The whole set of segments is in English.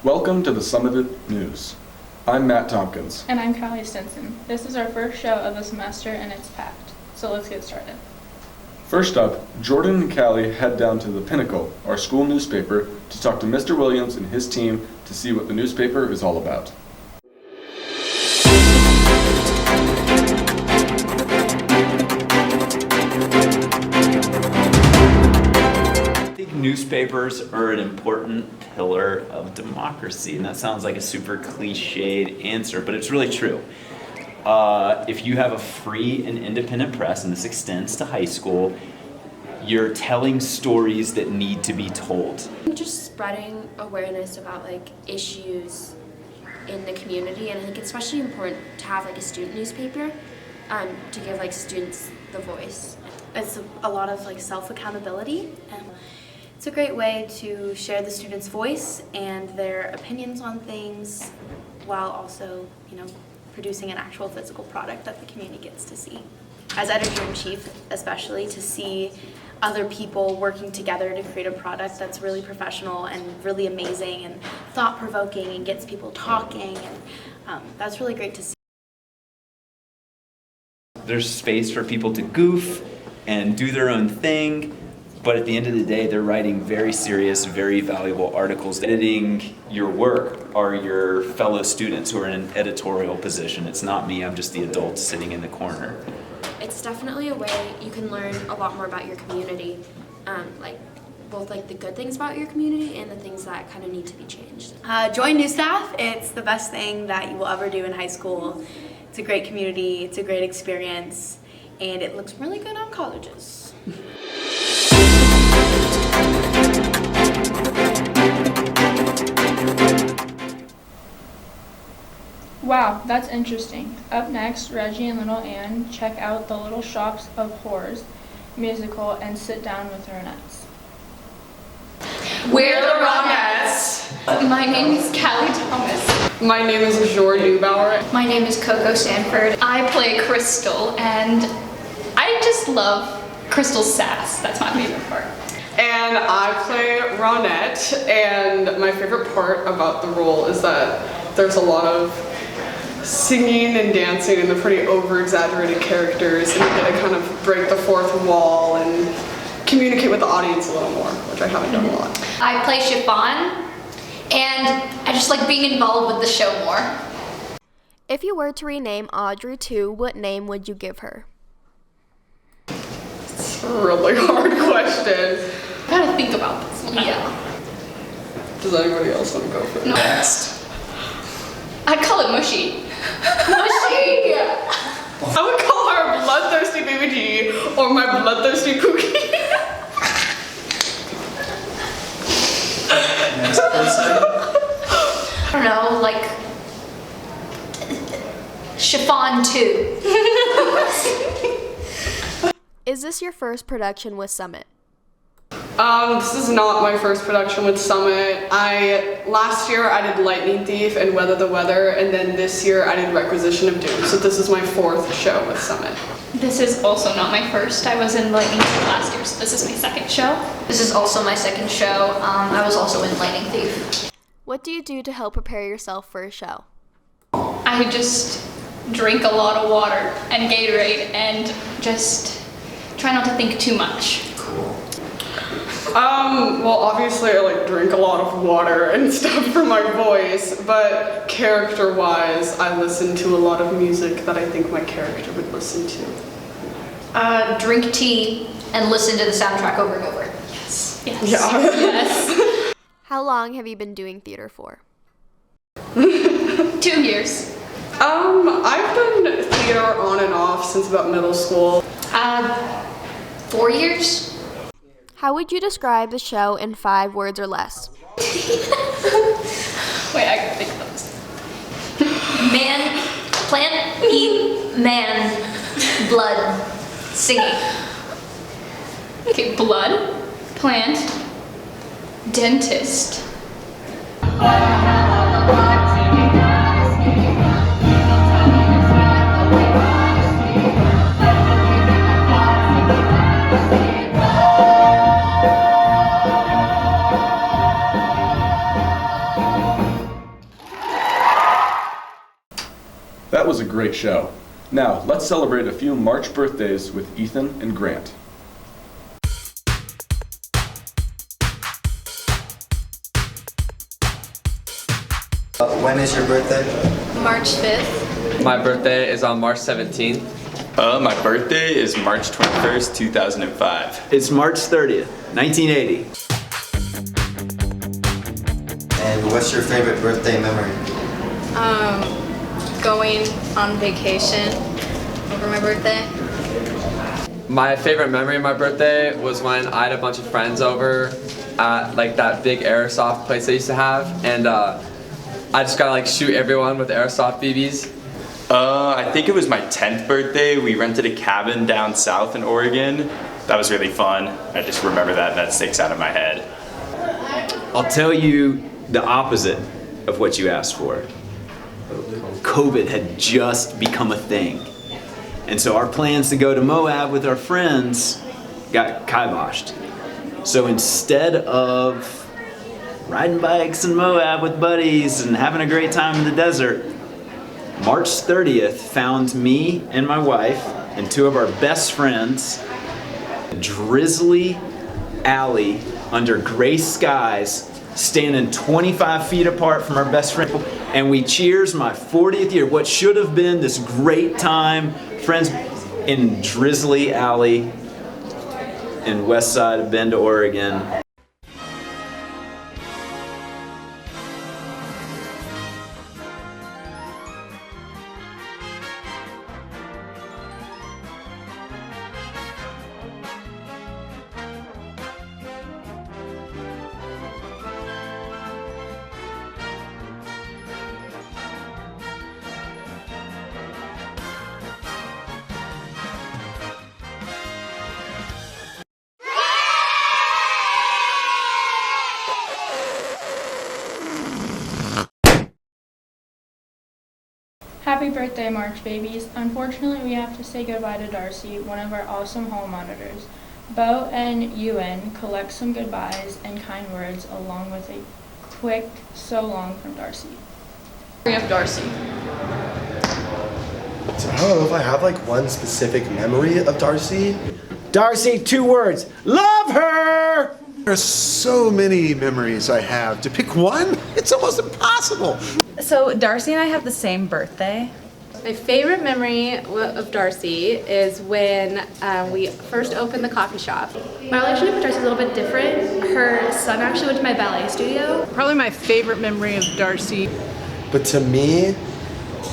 Welcome to the Summit News. I'm Matt Tompkins. And I'm Callie Stinson. This is our first show of the semester and it's packed. So let's get started. First up, Jordyn and Calee head down to the Pinnacle, our school newspaper, to talk to Mr. Williams and his team to see what the newspaper is all about. Newspapers are an important pillar of democracy, and that sounds like a super cliched answer, but it's really true. If you have a free and independent press, and this extends to high school, you're telling stories that need to be told. Just spreading awareness about issues in the community, and I think it's especially important to have a student newspaper to give students the voice. It's a lot of self-accountability. It's a great way to share the students' voice and their opinions on things while also, producing an actual physical product that the community gets to see. As editor-in-chief, especially, to see other people working together to create a product that's really professional and really amazing and thought-provoking and gets people talking, and that's really great to see. There's space for people to goof and do their own thing. But at the end of the day, they're writing very serious, very valuable articles. Editing your work are your fellow students who are in an editorial position. It's not me, I'm just the adult sitting in the corner. It's definitely a way you can learn a lot more about your community, both the good things about your community and the things that kind of need to be changed. Join New Staff. It's the best thing that you will ever do in high school. It's a great community, it's a great experience, and it looks really good on colleges. Wow, that's interesting. Up next, Reggie and Lilann check out The Little Shops of Horrors musical and sit down with the Ronettes. We're the Ronettes. My name is Callie Thomas. My name is Jordyn My name is Coco Sanford. I play Crystal, and I just love Crystal's sass. That's my favorite part. And I play Ronette, and my favorite part about the role is that there's a lot of singing and dancing, and they're pretty over-exaggerated characters, and you get to kind of break the fourth wall and communicate with the audience a little more, which I haven't done a lot. I play Chiffon, and I just like being involved with the show more. If you were to rename Audrey 2, what name would you give her? It's a really hard question. I gotta think about this one. Yeah. Does anybody else want to go first? No. Next. I'd call it Mushy. Mushy! I would call her Bloodthirsty Baby G or my Bloodthirsty Pookie. I don't know, Chiffon 2. Is this your first production with Summit? This is not my first production with Summit. Last year I did Lightning Thief and Weather the Weather, and then this year I did Requisition of Doom, so this is my fourth show with Summit. This is also not my first. I was in Lightning Thief last year, so this is my second show. This is also my second show. I was also in Lightning Thief. What do you do to help prepare yourself for a show? I just drink a lot of water and Gatorade and just try not to think too much. Cool. Well, obviously I drink a lot of water and stuff for my voice, but character-wise, I listen to a lot of music that I think my character would listen to. Drink tea and listen to the soundtrack over and over. Yes. Yes. Yeah. Yes. How long have you been doing theater for? 2 years. I've done theater on and off since about middle school. 4 years. How would you describe the show in 5 words or less? Wait, I gotta think about this. Man, plant, eat, man, blood, singing. Okay, blood, plant, dentist. That was a great show. Now, let's celebrate a few March birthdays with Ethan and Grant. When is your birthday? March 5th. My birthday is on March 17th. My birthday is March 21st, 2005. It's March 30th, 1980. And what's your favorite birthday memory? Going on vacation over my birthday. My favorite memory of my birthday was when I had a bunch of friends over at like that big airsoft place I used to have, and I just got to like shoot everyone with airsoft BBs. I think it was my 10th birthday. We rented a cabin down south in Oregon. That was really fun. I just remember that and that sticks out of my head. I'll tell you the opposite of what you asked for. COVID had just become a thing. And so our plans to go to Moab with our friends got kiboshed. So instead of riding bikes in Moab with buddies and having a great time in the desert, March 30th found me and my wife and two of our best friends, a drizzly alley under gray skies, standing 25 feet apart from our best friend, and we cheers my 40th year, what should have been this great time, friends, in Drizzly Alley in west side of Bend, Oregon. Happy birthday, March babies. Unfortunately, we have to say goodbye to Darci, one of our awesome hall monitors. Beau and Ewan collect some goodbyes and kind words along with a quick so long from Darci. We have Darci. So I don't know if I have like one specific memory of Darci. Darci, 2 words. Love her! There's so many memories I have. To pick one, it's almost impossible. So Darci and I have the same birthday. My favorite memory of Darci is when we first opened the coffee shop. My relationship with Darci is a little bit different. Her son actually went to my ballet studio. Probably my favorite memory of Darci. But to me,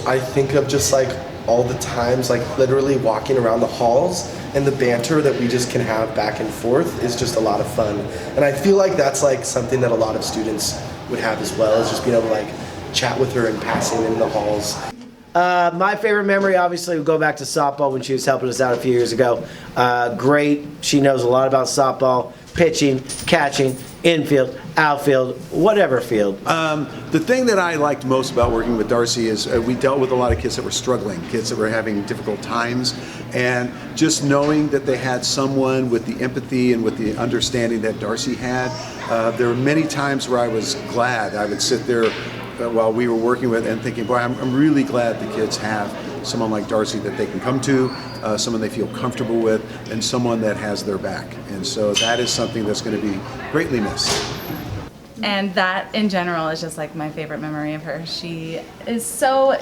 I think of just like all the times, like literally walking around the halls, and the banter that we just can have back and forth is just a lot of fun. And I feel like that's like something that a lot of students would have as well, is just being able to like chat with her in passing in the halls. My favorite memory obviously would go back to softball when she was helping us out a few years ago. Great, she knows a lot about softball, pitching, catching, infield, outfield, whatever field. The thing that I liked most about working with Darci is we dealt with a lot of kids that were struggling, kids that were having difficult times, and just knowing that they had someone with the empathy and with the understanding that Darci had. There were many times where I was glad. I would sit there while we were working with and thinking, boy, I'm really glad the kids have someone like Darci that they can come to, someone they feel comfortable with, and someone that has their back. And so that is something that's going to be greatly missed. And that in general is just like my favorite memory of her. She's so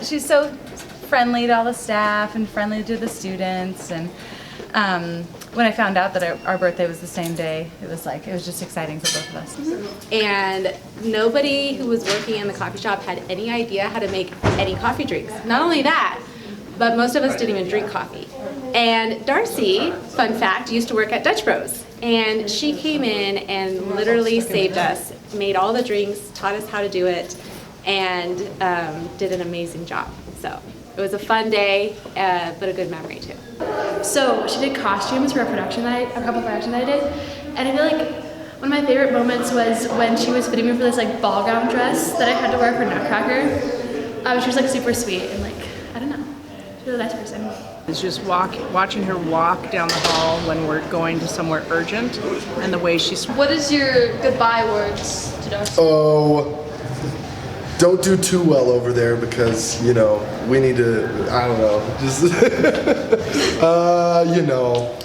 friendly to all the staff and friendly to the students. And when I found out that our birthday was the same day, it was just exciting for both of us. And nobody who was working in the coffee shop had any idea how to make any coffee drinks. Not only that, but most of us didn't even drink coffee. And Darci, fun fact, used to work at Dutch Bros. And she came in and literally saved us, made all the drinks, taught us how to do it, and did an amazing job. So it was a fun day, but a good memory too. So she did costumes for a couple productions that I did, and I feel like one of my favorite moments was when she was fitting me for this like ball gown dress that I had to wear for Nutcracker. She was like super sweet and like, I don't know, she's a really nice person. It's just watching her walk down the hall when we're going to somewhere urgent, and the way she's... What is your goodbye words to Darci? Oh, don't do too well over there because, you know, we need to, I don't know, just, you know,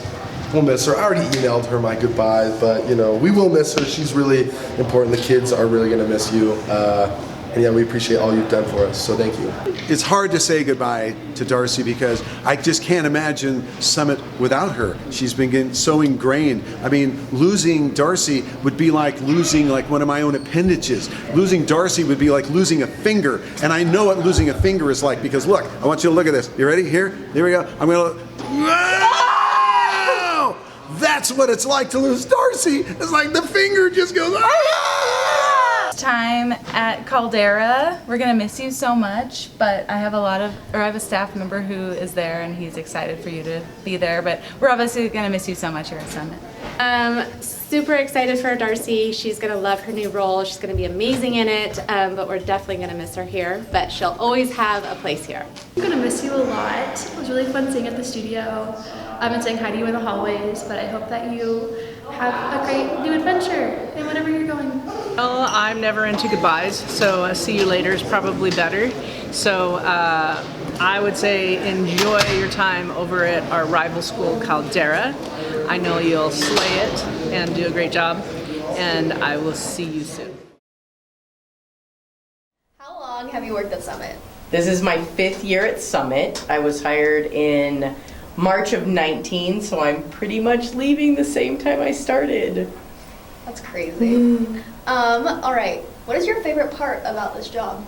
we'll miss her. I already emailed her my goodbyes, but, you know, we will miss her. She's really important. The kids are really going to miss you. And yeah, we appreciate all you've done for us, so thank you. It's hard to say goodbye to Darci because I just can't imagine Summit without her. She's been so ingrained. I mean, losing Darci would be like losing like one of my own appendages. Losing Darci would be like losing a finger. And I know what losing a finger is like because look, I want you to look at this. You ready? Here we go. I'm gonna, wow! That's what it's like to lose Darci. It's like the finger just goes, Time at Caldera. We're gonna miss you so much, but I have a staff member who is there and he's excited for you to be there, but we're obviously gonna miss you so much here at Summit. Super excited for Darci. She's gonna love her new role. She's gonna be amazing in it, but we're definitely gonna miss her here, but she'll always have a place here. I'm gonna miss you a lot. It was really fun seeing at the studio. I've been saying hi to you in the hallways, but I hope that you have a great new adventure and whenever you're going. Well, I'm never into goodbyes, so see you later is probably better. So I would say enjoy your time over at our rival school, Caldera. I know you'll slay it and do a great job, and I will see you soon. How long have you worked at Summit? This is my 5th year at Summit. I was hired in March of 19, so I'm pretty much leaving the same time I started. That's crazy. All right, what is your favorite part about this job?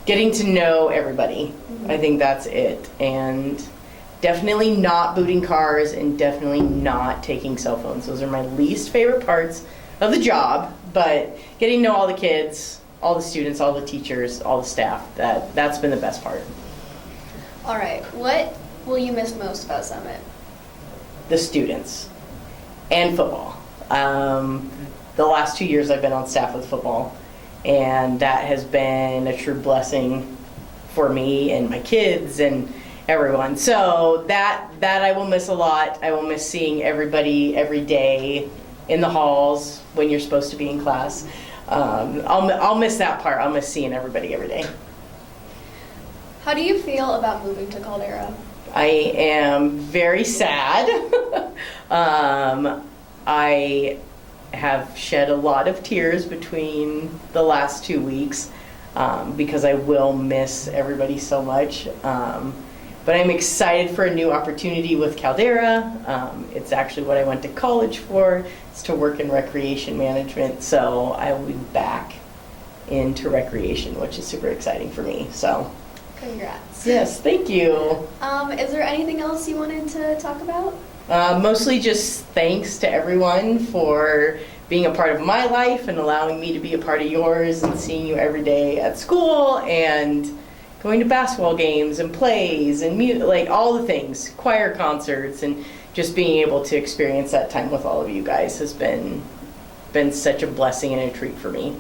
Getting to know everybody. I think that's it. And definitely not booting cars and definitely not taking cell phones. Those are my least favorite parts of the job, but getting to know all the kids, all the students, all the teachers, all the staff, that's been the best part. All right, what will you miss most about Summit? The students and football. The last 2 years I've been on staff with football, and that has been a true blessing for me and my kids and everyone. So that I will miss a lot. I will miss seeing everybody every day in the halls when you're supposed to be in class. I'll miss that part. I'll miss seeing everybody every day. How do you feel about moving to Caldera? I am very sad. I have shed a lot of tears between the last 2 weeks because I will miss everybody so much. But I'm excited for a new opportunity with Caldera. It's actually what I went to college for. It's to work in recreation management. So I will be back into recreation, which is super exciting for me. So. Congrats. Yes, thank you. Is there anything else you wanted to talk about? Mostly just thanks to everyone for being a part of my life and allowing me to be a part of yours and seeing you every day at school and going to basketball games and plays and like all the things, choir concerts, and just being able to experience that time with all of you guys has been such a blessing and a treat for me.